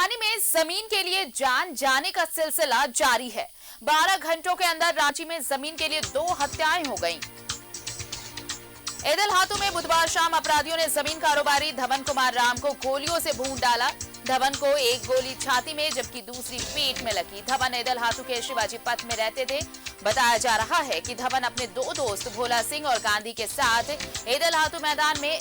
राजधानी में जमीन के लिए जान जाने का सिलसिला जारी है। 12 घंटों के अंदर रांची में जमीन के लिए 2 हत्याएं हो गईं। ईदल हाथू में बुधवार शाम अपराधियों ने जमीन कारोबारी धवन कुमार राम को गोलियों से भून डाला। धवन को एक गोली छाती में जबकि दूसरी पेट में लगी। धवन ईदल हाथू के शिवाजी पथ में रहते थे। बताया जा रहा है कि धवन अपने 2 दोस्त भोला सिंह और गांधी के साथ ईदल हाथू मैदान में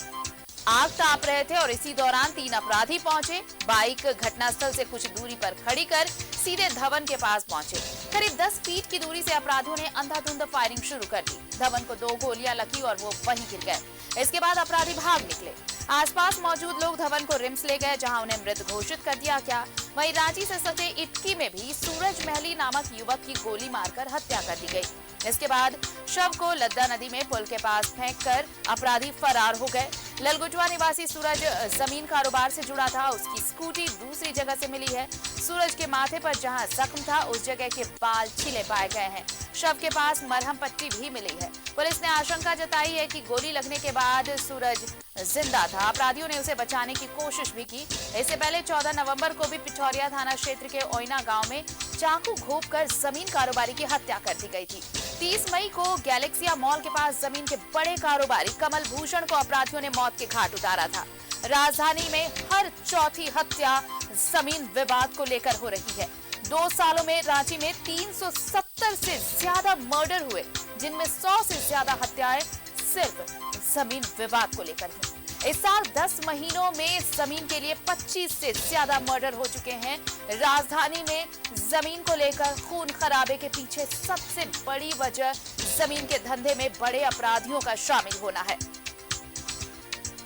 आग ताप रहे थे और इसी दौरान 3 अपराधी पहुंचे। बाइक घटनास्थल से कुछ दूरी पर खड़ी कर सीधे धवन के पास पहुंचे। करीब 10 फीट की दूरी से अपराधियों ने अंधाधुंध फायरिंग शुरू कर दी। धवन को 2 गोलियां लगी और वो वहीं गिर गए। इसके बाद अपराधी भाग निकले। आसपास मौजूद लोग धवन को रिम्स ले गए, जहां उन्हें मृत घोषित कर दिया गया। वहीं रांची से सटे इटकी में भी सूरज महली नामक युवक की गोली मारकर हत्या कर दी गई। इसके बाद शव को लद्दा नदी में पुल के पास फेंककर अपराधी फरार हो गए। ललगुजवा निवासी सूरज जमीन कारोबार से जुड़ा था। उसकी स्कूटी दूसरी जगह से मिली है। सूरज के माथे पर जहां जख्म था उस जगह के बाल छिले पाए गए हैं। शव के पास मरहम पट्टी भी मिली है। पुलिस ने आशंका जताई है कि गोली लगने के बाद सूरज जिंदा था। अपराधियों ने उसे बचाने की कोशिश भी की। इससे पहले 14 नवंबर को भी पिठौरिया थाना क्षेत्र के ओइना गांव में चाकू घोंपकर जमीन कारोबारी की हत्या कर दी गई थी। 30 मई को गैलेक्सिया मॉल के पास जमीन के बड़े कारोबारी कमल भूषण को अपराधियों ने मौत के घाट उतारा था। राजधानी में हर चौथी हत्या जमीन विवाद को लेकर हो रही है। 2 सालों में रांची में 370 से ज्यादा मर्डर हुए, जिनमें 100 से ज्यादा हत्याएं सिर्फ जमीन विवाद को लेकर हुई। इस साल 10 महीनों में जमीन के लिए 25 से ज्यादा मर्डर हो चुके हैं। राजधानी में जमीन को लेकर खून खराबे के पीछे सबसे बड़ी वजह जमीन के धंधे में बड़े अपराधियों का शामिल होना है।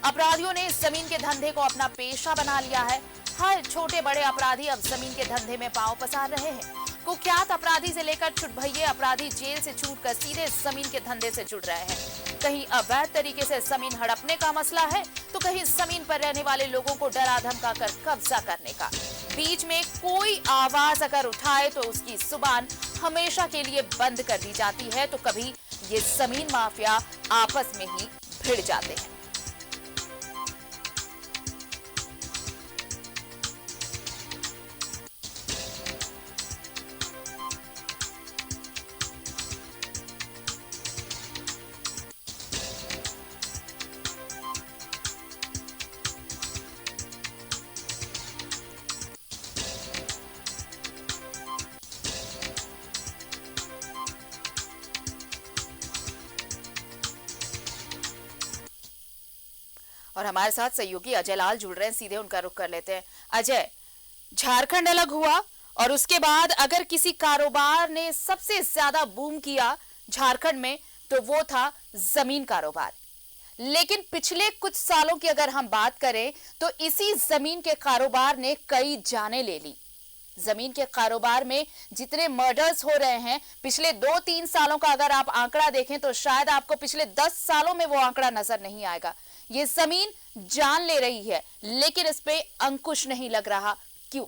अपराधियों ने जमीन के धंधे को अपना पेशा बना लिया है। हर छोटे बड़े अपराधी अब जमीन के धंधे में पांव पसार रहे हैं। कुख्यात अपराधी से लेकर छुटभइये अपराधी जेल से छूटकर सीधे जमीन के धंधे से जुड़ रहे हैं। कहीं अवैध तरीके से जमीन हड़पने का मसला है, तो कहीं जमीन पर रहने वाले लोगों को डरा धमका कर कब्जा करने का। बीच में कोई आवाज अगर उठाए तो उसकी जुबान हमेशा के लिए बंद कर दी जाती है। तो कभी ये जमीन माफिया आपस में ही भिड़ जाते हैं। और हमारे साथ सहयोगी अजय लाल जुड़ रहे हैं, सीधे उनका रुख कर लेते हैं। अजय, झारखंड अलग हुआ और उसके बाद अगर किसी कारोबार ने सबसे ज्यादा बूम किया झारखंड में तो वो था जमीन कारोबार। लेकिन पिछले कुछ सालों की अगर हम बात करें तो इसी जमीन के कारोबार ने कई जानें ले ली। जमीन के कारोबार में जितने मर्डर्स हो रहे हैं, पिछले 2-3 सालों का अगर आप आंकड़ा देखें तो शायद आपको पिछले 10 सालों में वो आंकड़ा नजर नहीं आएगा। ये जमीन जान ले रही है, लेकिन इस पे अंकुश नहीं लग रहा। क्यों?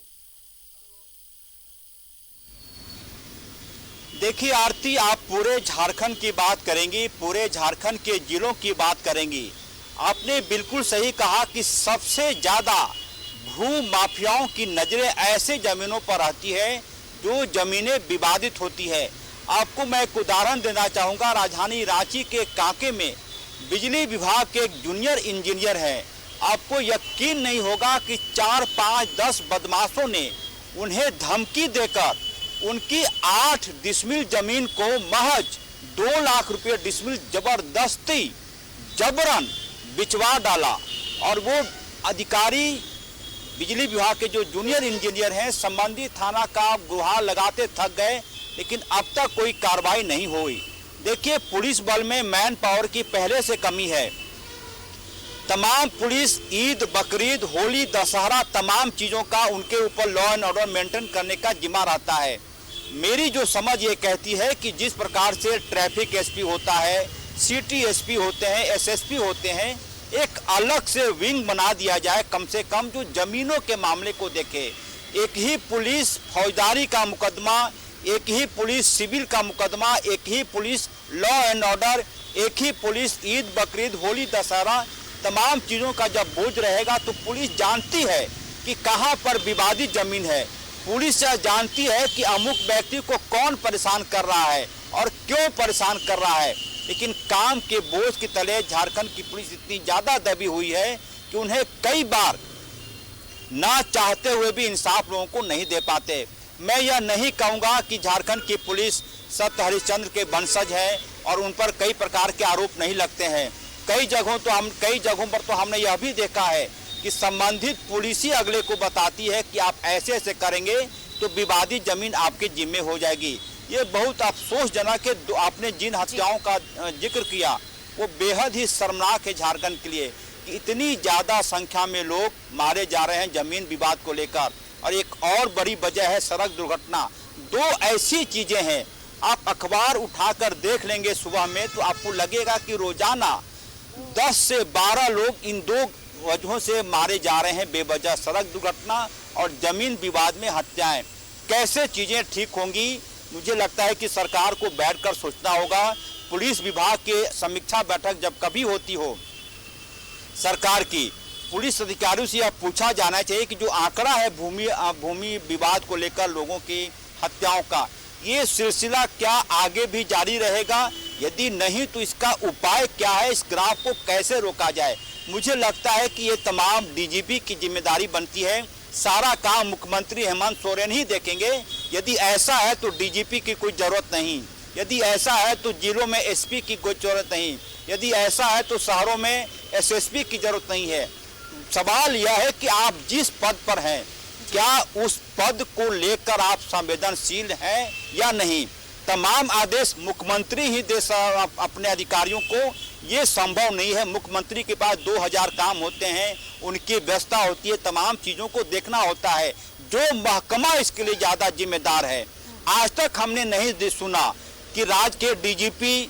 देखिए आरती, आप पूरे झारखंड की बात करेंगी, पूरे झारखंड के जिलों की बात करेंगी। आपने बिल्कुल सही कहा कि सबसे ज्यादा भू माफियाओं की नजरें ऐसे जमीनों पर आती है जो जमीनें विवादित होती है। आपको मैं एक उदाहरण देना चाहूँगा। राजधानी रांची के कांके में बिजली विभाग के एक जूनियर इंजीनियर है। आपको यकीन नहीं होगा कि 4, 5, 10 बदमाशों ने उन्हें धमकी देकर उनकी 8 डिसमिल जमीन को महज 2 लाख रुपए डिसमिल जबरदस्ती जबरन बिचवा डाला। और वो अधिकारी बिजली विभाग के जो जूनियर इंजीनियर हैं, संबंधित थाना का गुहार लगाते थक गए, लेकिन अब तक कोई कार्रवाई नहीं हुई। देखिए, पुलिस बल में मैन पावर की पहले से कमी है। तमाम पुलिस ईद, बकरीद, होली, दशहरा, तमाम चीज़ों का उनके ऊपर लॉ एंड ऑर्डर मेंटेन करने का जिम्मा रहता है। मेरी जो समझ ये कहती है कि जिस प्रकार से ट्रैफिक एसपी होता है, सिटी एसपी होते हैं, एसएसपी होते हैं, एक अलग से विंग बना दिया जाए, कम से कम जो जमीनों के मामले को देखे। एक ही पुलिस फौजदारी का मुकदमा, एक ही पुलिस सिविल का मुकदमा, एक ही पुलिस लॉ एंड ऑर्डर, एक ही पुलिस ईद, बकरीद, होली, दशहरा, तमाम चीज़ों का जब बोझ रहेगा तो पुलिस जानती है कि कहां पर विवादित जमीन है। पुलिस जानती है कि अमुक व्यक्ति को कौन परेशान कर रहा है और क्यों परेशान कर रहा है, लेकिन काम के बोझ के तले झारखंड की पुलिस इतनी ज़्यादा दबी हुई है कि उन्हें कई बार ना चाहते हुए भी इंसाफ लोगों को नहीं दे पाते। मैं यह नहीं कहूँगा कि झारखंड की पुलिस सत्य हरिश्चंद्र के वंशज है और उन पर कई प्रकार के आरोप नहीं लगते हैं। कई जगहों पर तो हमने यह भी देखा है कि संबंधित पुलिस ही अगले को बताती है कि आप ऐसे ऐसे करेंगे तो विवादित जमीन आपके जिम्मे हो जाएगी। ये बहुत अफसोसजनक है। आपने जिन हत्याओं का जिक्र किया वो बेहद ही शर्मनाक है झारखंड के लिए कि इतनी ज़्यादा संख्या में लोग मारे जा रहे हैं जमीन विवाद को लेकर। और एक और बड़ी वजह है सड़क दुर्घटना। दो ऐसी चीज़ें हैं, आप अखबार उठाकर देख लेंगे सुबह में तो आपको लगेगा कि रोजाना 10 से 12 लोग इन दो वजहों से मारे जा रहे हैं बेवजह, सड़क दुर्घटना और जमीन विवाद में हत्याएं। कैसे चीज़ें ठीक होंगी, मुझे लगता है कि सरकार को बैठकर सोचना होगा। पुलिस विभाग के समीक्षा बैठक जब कभी होती हो सरकार की, पुलिस अधिकारियों से यह पूछा जाना चाहिए कि जो आंकड़ा है भूमि विवाद को लेकर लोगों की हत्याओं का, ये सिलसिला क्या आगे भी जारी रहेगा? यदि नहीं तो इसका उपाय क्या है, इस ग्राफ को कैसे रोका जाए? मुझे लगता है कि ये तमाम डीजीपी की जिम्मेदारी बनती है। सारा काम मुख्यमंत्री हेमंत सोरेन ही देखेंगे। यदि ऐसा है तो डीजीपी की कोई ज़रूरत नहीं, यदि ऐसा है तो जिलों में एसपी की कोई ज़रूरत नहीं, यदि ऐसा है तो शहरों में एसएसपी की ज़रूरत नहीं है। सवाल यह है कि आप जिस पद पर हैं क्या उस पद को लेकर आप संवेदनशील हैं या नहीं। तमाम आदेश मुख्यमंत्री ही दे अपने अधिकारियों को, ये संभव नहीं है। मुख्यमंत्री के पास 2000 काम होते हैं, उनकी व्यवस्था होती है, तमाम चीज़ों को देखना होता है। जो महकमा इसके लिए ज़्यादा जिम्मेदार है। आज तक हमने नहीं सुना कि राज्य के डीजीपी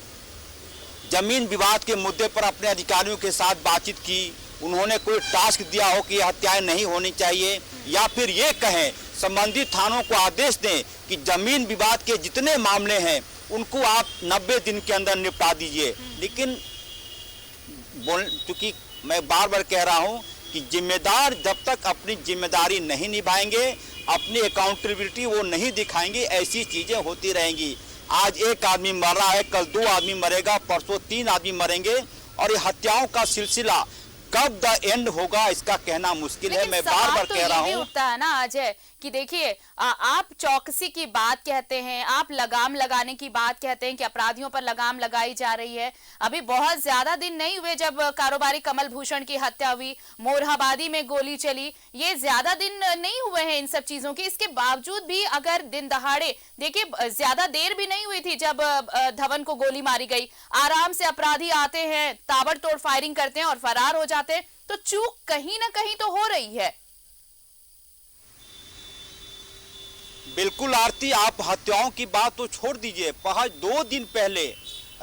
जमीन विवाद के मुद्दे पर अपने अधिकारियों के साथ बातचीत की, उन्होंने कोई टास्क दिया हो कि हत्याएं नहीं होनी चाहिए, या फिर ये कहें संबंधित थानों को आदेश दें कि जमीन विवाद के जितने मामले हैं उनको आप 90 दिन के अंदर निपटा दीजिए। लेकिन चूंकि मैं बार बार कह रहा हूं कि जिम्मेदार जब तक अपनी जिम्मेदारी नहीं निभाएंगे, अपनी अकाउंटेबिलिटी वो नहीं दिखाएंगे, ऐसी चीज़ें होती रहेंगी। आज एक आदमी मर रहा है, कल 2 आदमी मरेगा, परसों 3 आदमी मरेंगे, और ये हत्याओं का सिलसिला कब द एंड होगा इसका कहना मुश्किल है। मैं बार बार कह रहा हूँ, उठता है ना अजय कि देखिए आप चौकसी की बात कहते हैं, आप लगाम लगाने की बात कहते हैं कि अपराधियों पर लगाम लगाई जा रही है। अभी बहुत ज्यादा दिन नहीं हुए जब कारोबारी कमल भूषण की हत्या हुई, मोरहाबादी में गोली चली, ये ज्यादा दिन नहीं हुए हैं इन सब चीजों के। इसके बावजूद भी अगर दिन दहाड़े, देखिए ज्यादा देर भी नहीं हुई थी जब धवन को गोली मारी गई, आराम से अपराधी आते हैं, ताबड़तोड़ फायरिंग करते हैं और फरार हो जाते हैं। तो चूक कहीं ना कहीं तो हो रही है। बिल्कुल आरती, आप हत्याओं की बात तो छोड़ दीजिए। 2 दिन पहले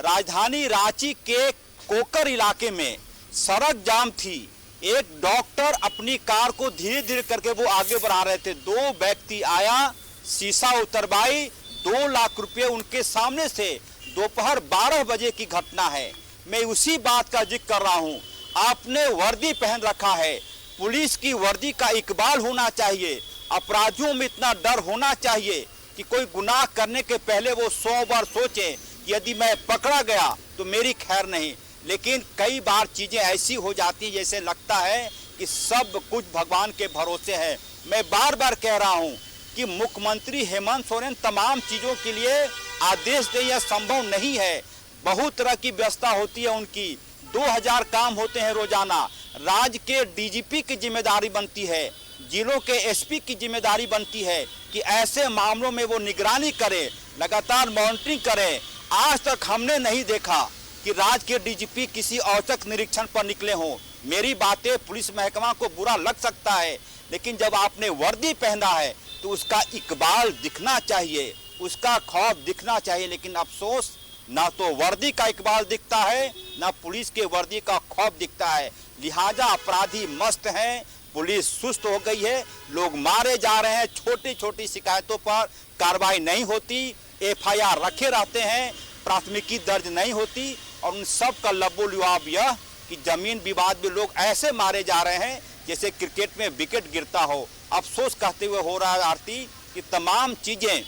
राजधानी रांची के कोकर इलाके में सड़क जाम थी। एक डॉक्टर अपनी कार को धीरे धीरे करके वो आगे बढ़ा रहे थे, 2 व्यक्ति आया, शीशा उतरवाई, 2 लाख रुपए उनके सामने से। दोपहर 12 बजे की घटना है। मैं उसी बात का जिक्र कर रहा हूँ। आपने वर्दी पहन रखा है, पुलिस की वर्दी का इकबाल होना चाहिए। अपराधियों में इतना डर होना चाहिए कि कोई गुनाह करने के पहले वो 100 बार सोचें कि यदि मैं पकड़ा गया तो मेरी खैर नहीं। लेकिन कई बार चीज़ें ऐसी हो जाती जैसे लगता है कि सब कुछ भगवान के भरोसे है। मैं बार बार कह रहा हूँ कि मुख्यमंत्री हेमंत सोरेन तमाम चीज़ों के लिए आदेश दे, यह संभव नहीं है। बहुत तरह की व्यवस्था होती है उनकी, 2000 काम होते हैं रोजाना। राज्य के डीजीपी की जिम्मेदारी बनती है, जिलों के एसपी की जिम्मेदारी बनती है कि ऐसे मामलों में वो निगरानी करे, लगातार मॉनिटरिंग करे। आज तक हमने नहीं देखा कि राज्य के डीजीपी किसी औचक निरीक्षण पर निकले हों। मेरी बातें पुलिस महकमा को बुरा लग सकता है, लेकिन जब आपने वर्दी पहना है तो उसका इकबाल दिखना चाहिए, उसका खौफ दिखना चाहिए। लेकिन अफसोस, ना तो वर्दी का इकबाल दिखता है, ना पुलिस के वर्दी का खौफ दिखता है। लिहाजा अपराधी मस्त हैं, पुलिस सुस्त हो गई है, लोग मारे जा रहे हैं, छोटी छोटी शिकायतों पर कार्रवाई नहीं होती, एफआईआर रखे रहते हैं, प्राथमिकी दर्ज नहीं होती, और उन सब का लबोलुआब यह कि जमीन विवाद में लोग ऐसे मारे जा रहे हैं जैसे क्रिकेट में विकेट गिरता हो। अफसोस कहते हुए हो रहा है आरती कि तमाम चीज़ें,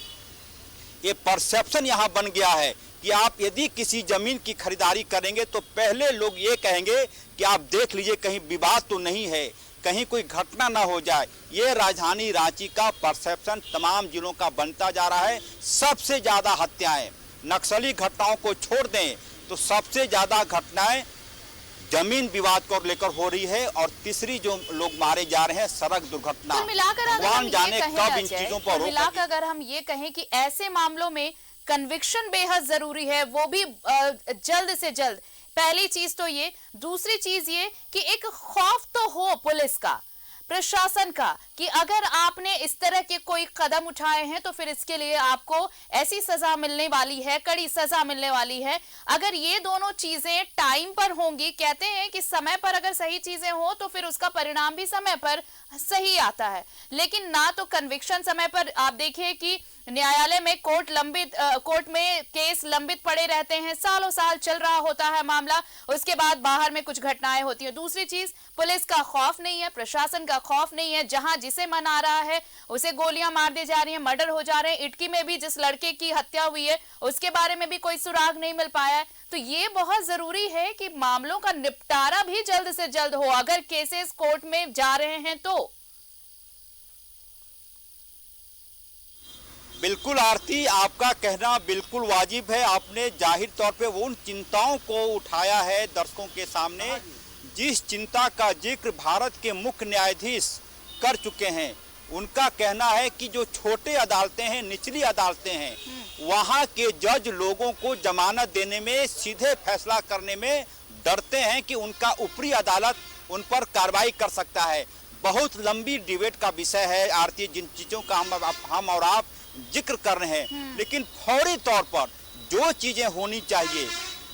ये परसेप्शन यहाँ बन गया है कि आप यदि किसी ज़मीन की खरीदारी करेंगे तो पहले लोग ये कहेंगे कि आप देख लीजिए कहीं विवाद तो नहीं है, कहीं कोई घटना ना हो जाए। ये राजधानी रांची का परसेप्शन तमाम जिलों का बनता जा रहा है। सबसे ज़्यादा हत्याएं, नक्सली घटनाओं को छोड़ दें तो सबसे ज़्यादा घटनाएं जमीन विवाद को लेकर हो रही है, और तीसरी जो लोग मारे जा रहे हैं सड़क दुर्घटना। कुल मिलाकर अगर हम भगवान ये जाने कहें कब इन अजय, चीजों पर कुल रोक मिलाकर अगर हम ये कहें कि ऐसे मामलों में कन्विक्शन बेहद जरूरी है, वो भी जल्द से जल्द। पहली चीज तो ये, दूसरी चीज ये कि एक खौफ तो हो पुलिस का, प्रशासन का, कि अगर आपने इस तरह के कोई कदम उठाए हैं तो फिर इसके लिए आपको ऐसी सजा मिलने वाली है, कड़ी सजा मिलने वाली है। अगर ये दोनों चीजें टाइम पर होंगी, कहते हैं कि समय पर अगर सही चीजें हो तो फिर उसका परिणाम भी समय पर सही आता है, लेकिन ना तो कन्विक्शन समय पर। आप देखिए कि न्यायालय में कोर्ट में केस लंबित पड़े रहते हैं, सालों साल चल रहा होता है मामला, उसके बाद बाहर में कुछ घटनाएं होती हैं। दूसरी चीज, पुलिस का खौफ नहीं है, प्रशासन का खौफ नहीं है। जहां जिसे मन आ रहा है उसे गोलियां मार दी जा रही हैं, मर्डर हो जा रहे हैं। इटकी में भी जिस लड़के की हत्या हुई है उसके बारे में भी कोई सुराग नहीं मिल पाया है। तो ये बहुत जरूरी है कि मामलों का निपटारा भी जल्द से जल्द हो, अगर केसेस कोर्ट में जा रहे हैं तो। बिल्कुल आरती, आपका कहना बिल्कुल वाजिब है। आपने जाहिर तौर पे उन चिंताओं को उठाया है दर्शकों के सामने, जिस चिंता का जिक्र भारत के मुख्य न्यायाधीश कर चुके हैं। उनका कहना है कि जो छोटे अदालतें हैं, निचली अदालतें हैं, वहाँ के जज लोगों को जमानत देने में, सीधे फैसला करने में डरते हैं कि उनका ऊपरी अदालत उन पर कार्रवाई कर सकता है। बहुत लंबी डिबेट का विषय है आरती, जिन चीज़ों का हम और आप जिक्र कर रहे हैं, लेकिन फौरी तौर पर जो चीजें होनी चाहिए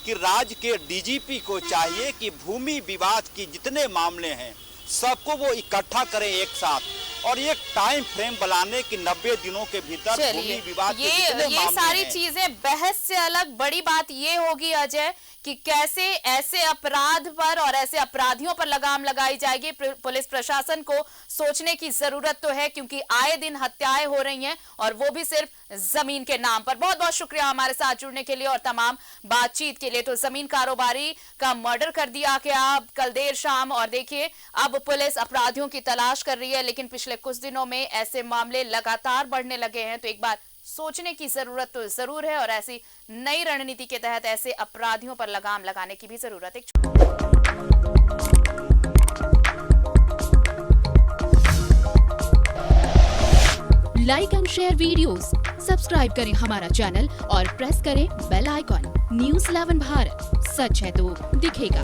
कि राज्य के डीजीपी को चाहिए कि भूमि विवाद की जितने मामले हैं सबको वो इकट्ठा करें एक साथ, और एक टाइम फ्रेम बनाने की 90 दिनों के भीतर भूमि विवाद के जितने ये मामले सारी हैं। चीजें बहस से अलग बड़ी बात ये होगी अजय कि कैसे ऐसे अपराध पर और ऐसे अपराधियों पर लगाम लगाई जाएगी। पुलिस प्रशासन को सोचने की जरूरत तो है, क्योंकि आए दिन हत्याएं हो रही हैं, और वो भी सिर्फ जमीन के नाम पर। बहुत बहुत शुक्रिया हमारे साथ जुड़ने के लिए और तमाम बातचीत के लिए। तो जमीन कारोबारी का मर्डर कर दिया गया कल देर शाम, और देखिए अब पुलिस अपराधियों की तलाश कर रही है, लेकिन पिछले कुछ दिनों में ऐसे मामले लगातार बढ़ने लगे हैं। तो एक बार सोचने की जरूरत तो जरूर है, और ऐसी नई रणनीति के तहत ऐसे अपराधियों पर लगाम लगाने की भी जरूरत है। Like and share videos, subscribe करें हमारा चैनल और प्रेस करें बेल आइकॉन। न्यूज़ 11 भारत, सच है तो दिखेगा।